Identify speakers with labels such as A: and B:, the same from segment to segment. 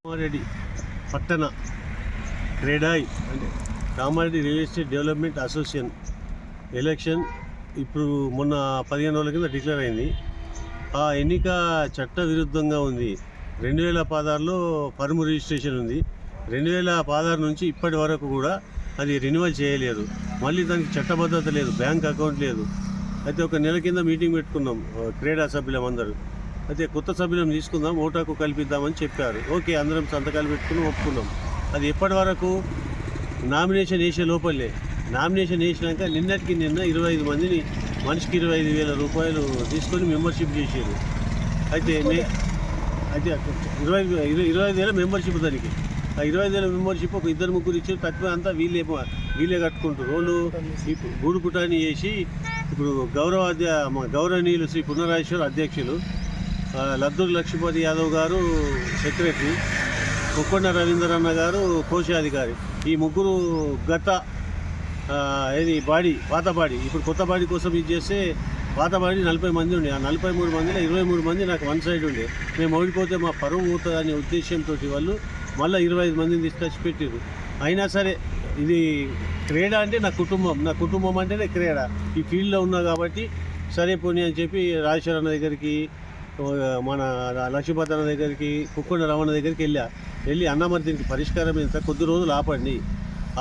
A: కామారెడ్డి పట్టణ క్రెడాయ్ అంటే Kamareddy real estate development association election ఇప్పుడు మొన్న 15 రోజుల కింద డిక్లేర్ అయింది. ఆ ఎన్నిక చట్ట విరుద్ధంగా ఉంది. 2016లో ఫర్మ్ రిజిస్ట్రేషన్ ఉంది. 2016 నుంచి ఇప్పటి వరకు కూడా అది రెన్యువల్ చేయలేదు. మళ్ళీ దానికి చట్టబద్ధత లేదు, బ్యాంక్ అకౌంట్ లేదు. అయితే ఒక నెల కింద మీటింగ్ పెట్టుకున్నాం క్రీడా సభ్యులం అందరూ. అయితే కొత్త సభ్యులను తీసుకుందాం, ఓటాకు కల్పిద్దామని చెప్పారు. ఓకే, అందరం సంతకాలు పెట్టుకుని ఒప్పుకున్నాం. అది ఎప్పటి వరకు నామినేషన్ వేసే లోపలే. నామినేషన్ వేసినాక నిన్నటికి నిన్న 25 మందిని మనిషికి 25,000 రూపాయలు తీసుకొని మెంబర్షిప్ చేసారు. అయితే 25,000 మెంబర్షిప్ దానికి. ఆ 25,000 మెంబర్షిప్ ఒక 2-3 ఇచ్చారు. తక్కువ అంతా వీళ్ళే కట్టుకుంటారు. వాళ్ళు ఇప్పుడు గూడు పుటాన్ని చేసి ఇప్పుడు గౌరవనీయులు శ్రీ పునరాజేశ్వర అధ్యక్షులు, లద్దూరు లక్ష్మీపతి యాదవ్ గారు సెక్రటరీ, కొక్కొండ రవీందర్ అన్న గారు కోశాధికారి. ఈ ముగ్గురు గత పాత బాడీ ఇప్పుడు కొత్త బాడీ కోసం ఇది చేస్తే పాత బాడీ 40 మంది ఉండే. ఆ 43 మందిలో 23 మంది నాకు వన్ సైడ్ ఉండే. మేము ఓడిపోతే మా పరువు పోతుంది అనే ఉద్దేశంతో వాళ్ళు మళ్ళీ 25 మందిని తీసుకొచ్చి పెట్టారు. అయినా సరే ఇది క్రీడా అంటే నా కుటుంబం అంటేనే క్రీడా. ఈ ఫీల్డ్లో ఉన్నా కాబట్టి సరే పోనీ అని చెప్పి రాజేశ్వర అన్న దగ్గరికి, మన లక్ష్మీపతి అన్న దగ్గరికి, కుక్కొండ రమణ దగ్గరికి వెళ్ళి అన్న మరి దీనికి పరిష్కారం ఎంత, కొద్ది రోజులు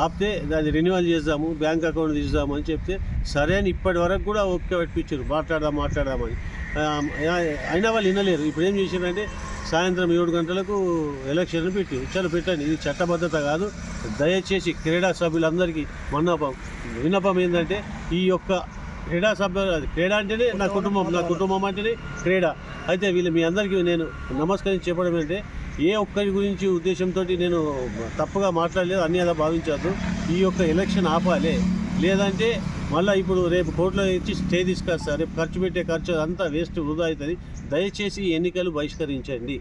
A: ఆపితే దాన్ని రెన్యువల్ చేద్దాము, బ్యాంక్ అకౌంట్ తీద్దాము అని చెప్తే సరే అని ఇప్పటి వరకు కూడా ఓపిక పెట్టించారు. మాట్లాడదామని. అయినా వాళ్ళు వినలేరు. ఇప్పుడు ఏం చేశారంటే సాయంత్రం 7 గంటలకు ఎలక్షన్ పెట్టండి, ఇది చట్టబద్ధత కాదు. దయచేసి క్రీడా సభ్యులందరికీ విన్నపం ఏంటంటే ఈ యొక్క క్రీడా సభ్యులు, క్రీడా అంటేనే నా కుటుంబం అంటేనే క్రీడా. అయితే మీ అందరికీ నేను నమస్కరించి చెప్పడం ఏంటంటే ఏ ఒక్కరి గురించి ఉద్దేశంతో నేను తప్పుగా మాట్లాడలేదు, అన్యాయంగా భావించద్దు. ఈ యొక్క ఎలక్షన్ ఆపాలి, లేదంటే మళ్ళీ ఇప్పుడు రేపు కోర్టులో ఇచ్చి స్టే తీసుకొస్తారు. రేపు ఖర్చు అంతా వేస్ట్, వృధా అవుతుంది. దయచేసి ఎన్నికలు బహిష్కరించండి.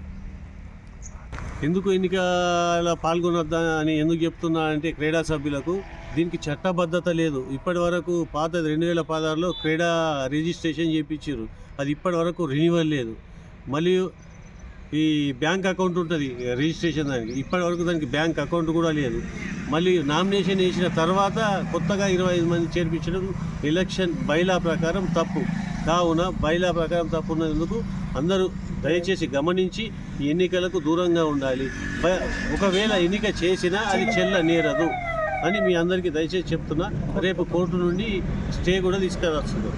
A: ఎందుకు ఎన్నికల పాల్గొనొద్దా అని ఎందుకు చెప్తున్నా అంటే క్రీడా సభ్యులకు దీనికి చట్టబద్ధత లేదు. ఇప్పటి వరకు పాతది 2016లో క్రీడా రిజిస్ట్రేషన్ చేయించారు, అది ఇప్పటి వరకు రెన్యువల్ లేదు. మళ్ళీ ఈ బ్యాంక్ అకౌంట్ ఉంటుంది రిజిస్ట్రేషన్ దానికి, ఇప్పటి వరకు దానికి బ్యాంక్ అకౌంట్ కూడా లేదు. మళ్ళీ నామినేషన్ వేసిన తర్వాత కొత్తగా 25 మంది చేర్పించడం ఎలక్షన్ బైలా ప్రకారం తప్పు. కావున బైలా ప్రకారం తప్పు ఉన్నందుకు అందరూ దయచేసి గమనించి ఈ ఎన్నికలకు దూరంగా ఉండాలి. ఒకవేళ ఎన్నిక చేసినా అది చెల్లనేరదు అని మీ అందరికీ దయచేసి చెప్తున్నా. రేపు కోర్టు నుండి స్టే కూడా తీసుకురాస్తున్నారు.